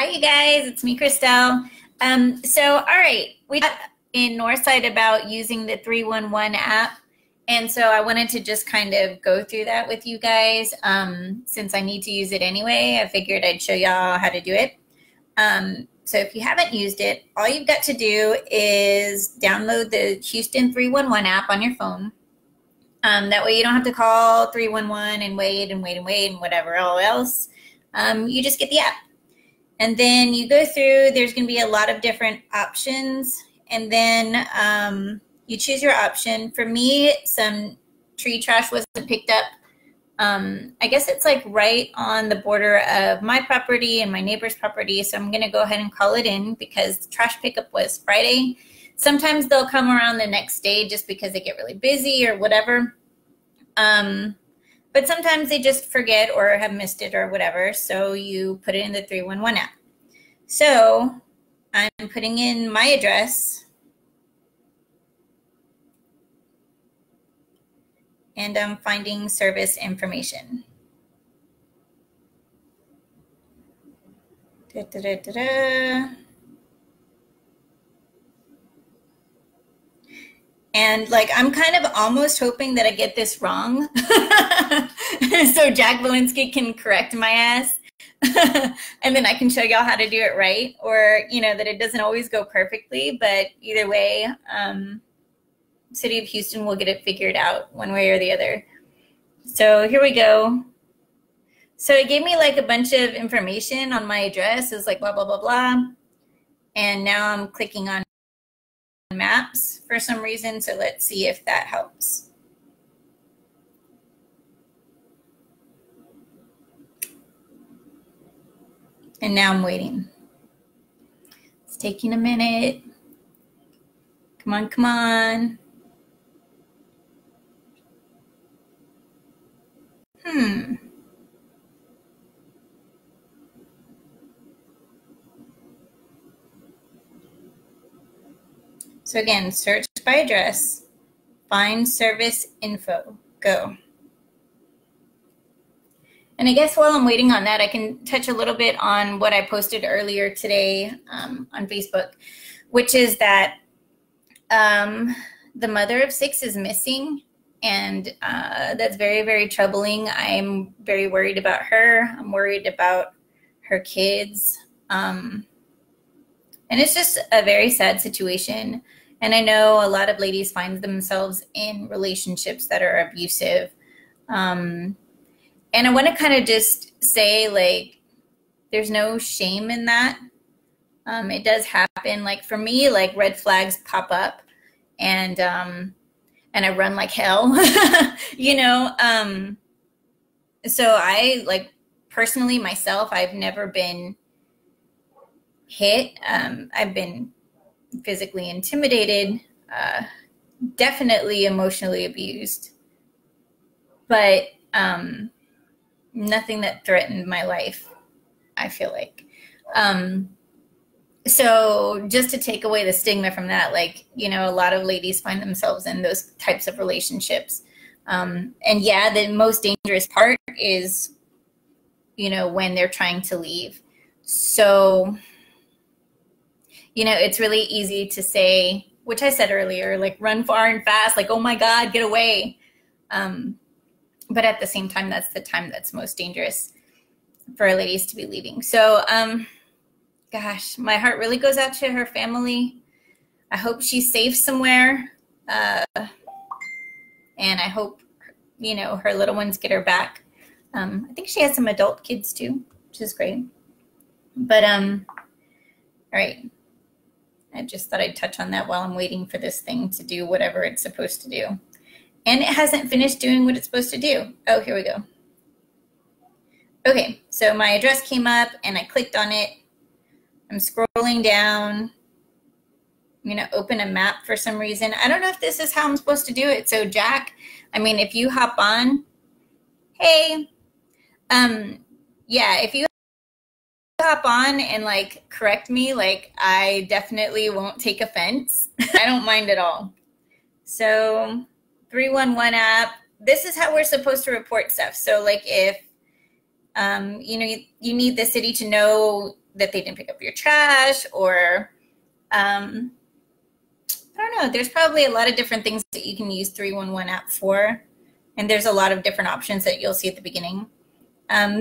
Hi, you guys. It's me, Christelle. All right, we talked in Northside about using the 311 app. And so I wanted to just kind of go through that with you guys. Since I need to use it anyway, I figured I'd show y'all how to do it. So if you haven't used it, all you've got to do is download the Houston 311 app on your phone. That way you don't have to call 311 and wait and whatever else. You just get the app. And then you go through, there's going to be a lot of different options. And then you choose your option. For me, some tree trash wasn't picked up. I guess it's like right on the border of my property and my neighbor's property. So I'm going to go ahead and call it in because trash pickup was Friday. Sometimes they'll come around the next day just because they get really busy or whatever. But sometimes they just forget or have missed it or whatever. So you put it in the 311 app. So I'm putting in my address. And I'm finding service information. And like, I'm kind of almost hoping that I get this wrong. So Jack Walensky can correct my ass. And then I can show y'all how to do it right. Or, you know, that it doesn't always go perfectly, but either way, City of Houston will get it figured out one way or the other. So here we go. So it gave me like a bunch of information on my address. It's like blah, blah, blah, blah. And now I'm clicking on maps for some reason. So let's see if that helps. And now I'm waiting. It's taking a minute. Come on, come on. So again, search by address, find service info, go. And I guess while I'm waiting on that, I can touch a little bit on what I posted earlier today on Facebook, which is that the mother of 6 is missing. And that's very, very troubling. I'm very worried about her. I'm worried about her kids. And it's just a very sad situation. And I know a lot of ladies find themselves in relationships that are abusive. And I want to kind of just say, like, there's no shame in that. It does happen. Like for me, like red flags pop up and I run like hell, you know? So I like personally myself, I've never been hit. I've been physically intimidated, definitely emotionally abused, but nothing that threatened my life, I feel like. So just to take away the stigma from that, like, you know, a lot of ladies find themselves in those types of relationships. And yeah, the most dangerous part is, you know, when they're trying to leave. So, you know, it's really easy to say, which I said earlier, like run far and fast, like, oh my God, get away. But at the same time, that's the time that's most dangerous for ladies to be leaving. So, gosh, my heart really goes out to her family. I hope she's safe somewhere. And I hope, you know, her little ones get her back. I think she has some adult kids too, which is great. But, all right. I just thought I'd touch on that while I'm waiting for this thing to do whatever it's supposed to do. And it hasn't finished doing what it's supposed to do. Oh, here we go. Okay, so my address came up and I clicked on it. I'm scrolling down. I'm going to open a map for some reason. I don't know if this is how I'm supposed to do it. So Jack, I mean, if you hop on, hey, yeah, if you hop on and like correct me, like I definitely won't take offense. I don't mind at all. So 311 app, this is how we're supposed to report stuff. So like if You know, you need the city to know that they didn't pick up your trash, or I don't know. There's probably a lot of different things that you can use 311 app for. And there's a lot of different options that you'll see at the beginning.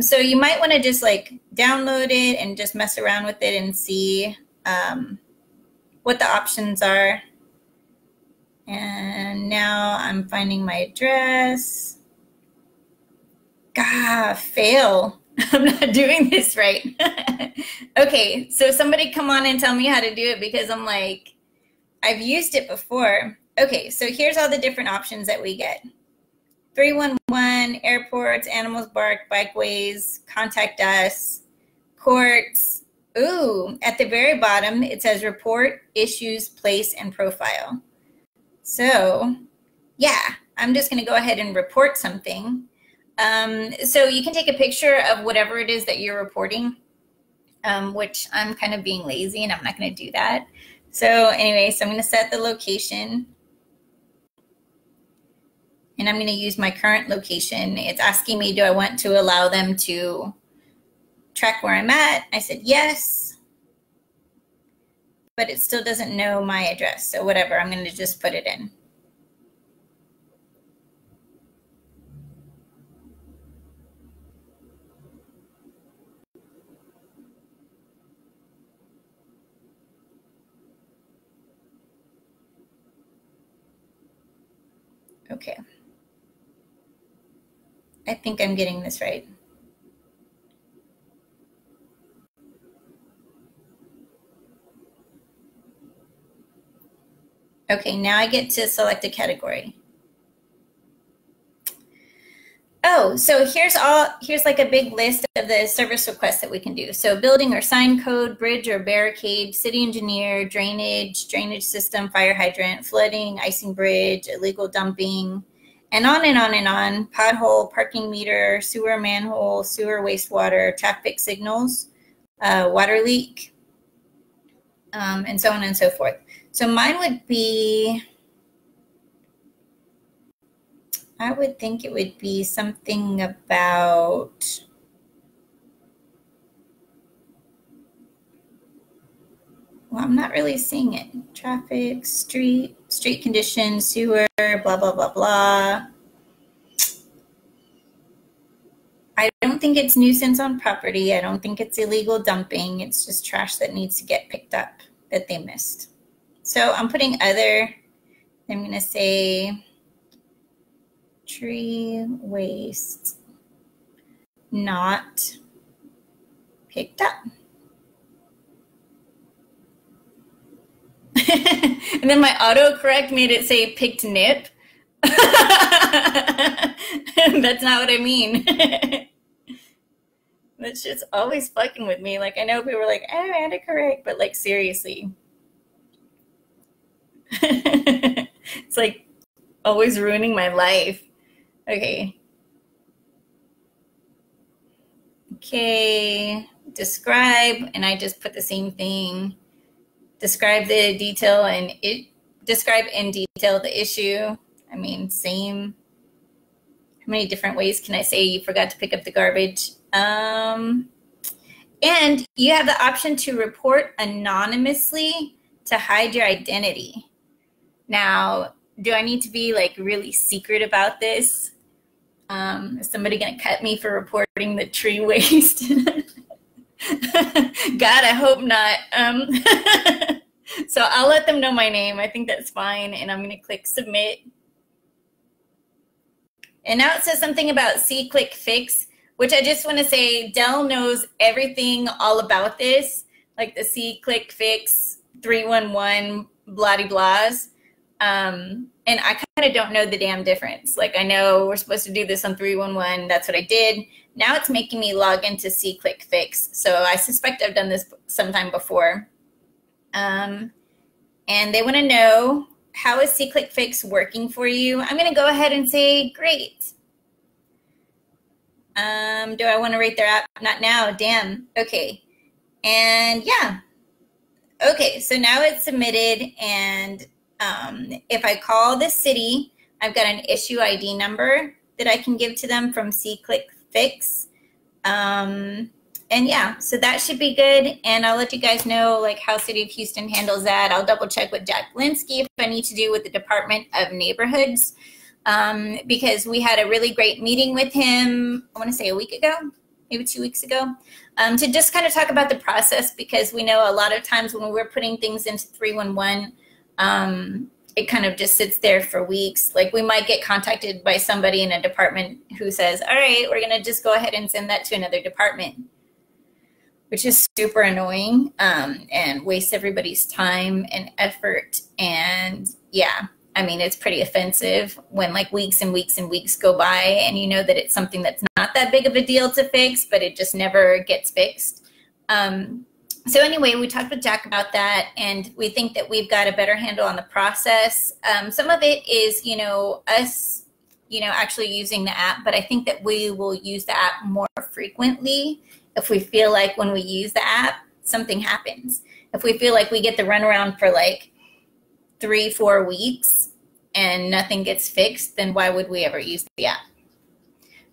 So you might want to just like download it and just mess around with it and see what the options are. And now I'm finding my address. Gah, fail. I'm not doing this right. Okay, so somebody come on and tell me how to do it, because I'm like, I've used it before. Okay, so here's all the different options that we get. 311, airports, animals bark, bikeways, contact us, courts. Ooh, at the very bottom, it says report, issues, place, and profile. So yeah, I'm just gonna go ahead and report something. So you can take a picture of whatever it is that you're reporting, which I'm kind of being lazy and I'm not gonna do that. So anyway, so I'm gonna set the location. And I'm going to use my current location. It's asking me, do I want to allow them to track where I'm at? I said yes, but it still doesn't know my address. So whatever, I'm going to just put it in. Okay. I think I'm getting this right. Okay, now I get to select a category. Oh, so here's like a big list of the service requests that we can do. So building or sign code, bridge or barricade, city engineer, drainage system, fire hydrant, flooding, icing bridge, illegal dumping, and on and on and on. Pothole, parking meter, sewer manhole, sewer wastewater, traffic signals, water leak, and so on and so forth. So mine would be, I would think it would be something about, well, I'm not really seeing it. Traffic, street conditions, sewer, blah, blah, blah, blah. I don't think it's nuisance on property. I don't think it's illegal dumping. It's just trash that needs to get picked up that they missed. So I'm putting other, I'm going to say tree waste not picked up. And then my autocorrect made it say picked nip. That's not what I mean. That's just always fucking with me. Like, I know people are like, oh, autocorrect, but like, seriously. It's like always ruining my life. Okay. Okay, describe, and I just put the same thing. Describe the detail and describe in detail the issue. I mean, same. How many different ways can I say you forgot to pick up the garbage? And you have the option to report anonymously to hide your identity. Now, do I need to be like really secret about this? Is somebody gonna cut me for reporting the tree waste? God, I hope not. So I'll let them know my name. I think that's fine. And I'm going to click submit. And now it says something about see, click, fix, which I just want to say Dell knows everything all about this, like the see, click, fix, 311, blah-de-blahs. And I kind of don't know the damn difference. Like, I know we're supposed to do this on 311. That's what I did. Now it's making me log into see, click, fix. So I suspect I've done this sometime before. And they want to know, how is see, click, fix working for you? I'm going to go ahead and say, great. Do I want to rate their app? Not now. Damn. Okay. And yeah. Okay. So now it's submitted. And if I call the city, I've got an issue ID number that I can give to them from see, click, fix. And yeah, so that should be good. And I'll let you guys know like how City of Houston handles that. I'll double check with Jack Blinsky if I need to do with the Department of Neighborhoods, because we had a really great meeting with him, I want to say a week ago, maybe 2 weeks ago, to just kind of talk about the process, because we know a lot of times when we're putting things into 311, it kind of just sits there for weeks. Like we might get contacted by somebody in a department who says, all right, we're going to just go ahead and send that to another department, which is super annoying, and wastes everybody's time and effort. And yeah, I mean, it's pretty offensive when like weeks and weeks and weeks go by and you know that it's something that's not that big of a deal to fix, but it just never gets fixed. So anyway, we talked with Jack about that, and we think that we've got a better handle on the process. Some of it is, us, actually using the app, but I think that we will use the app more frequently if we feel like when we use the app, something happens. If we feel like we get the runaround for like 3-4 weeks and nothing gets fixed, then why would we ever use the app,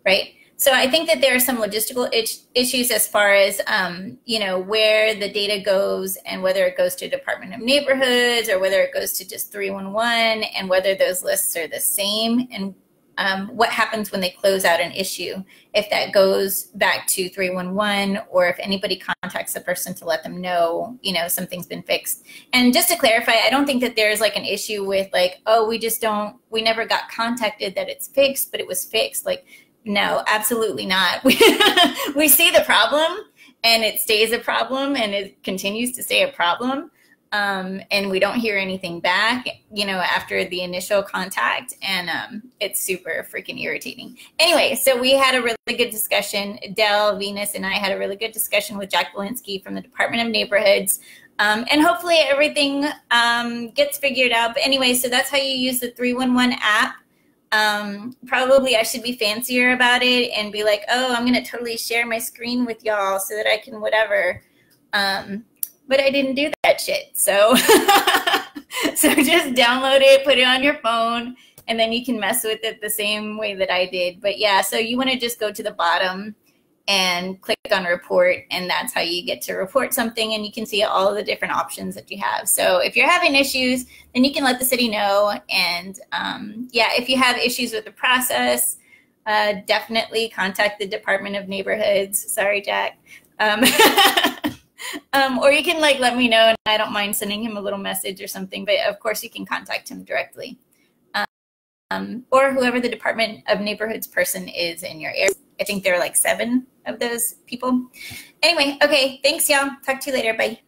right? So I think that there are some logistical issues as far as, where the data goes and whether it goes to Department of Neighborhoods or whether it goes to just 311, and whether those lists are the same, and what happens when they close out an issue, if that goes back to 311, or if anybody contacts the person to let them know, something's been fixed. And just to clarify, I don't think that there's like an issue with like, oh, we never got contacted that it's fixed, but it was fixed. Like, no, absolutely not. We see the problem, and it stays a problem, and it continues to stay a problem. And we don't hear anything back, after the initial contact, and it's super freaking irritating. Anyway, so we had a really good discussion. Dell, Venus, and I had a really good discussion with Jack Blinsky from the Department of Neighborhoods, and hopefully everything gets figured out. But anyway, so that's how you use the 311 app. Probably I should be fancier about it and be like, oh, I'm going to totally share my screen with y'all so that I can whatever. But I didn't do that shit. So, so just download it, put it on your phone, and then you can mess with it the same way that I did. But yeah, so you want to just go to the bottom and click on report, and that's how you get to report something, and you can see all of the different options that you have. So if you're having issues, then you can let the city know. And yeah, if you have issues with the process, definitely contact the Department of Neighborhoods. Sorry, Jack. Or you can like let me know, and I don't mind sending him a little message or something, but of course you can contact him directly. Or whoever the Department of Neighborhoods person is in your area. I think there are like 7 of those people. Anyway, okay, thanks y'all. Talk to you later. Bye.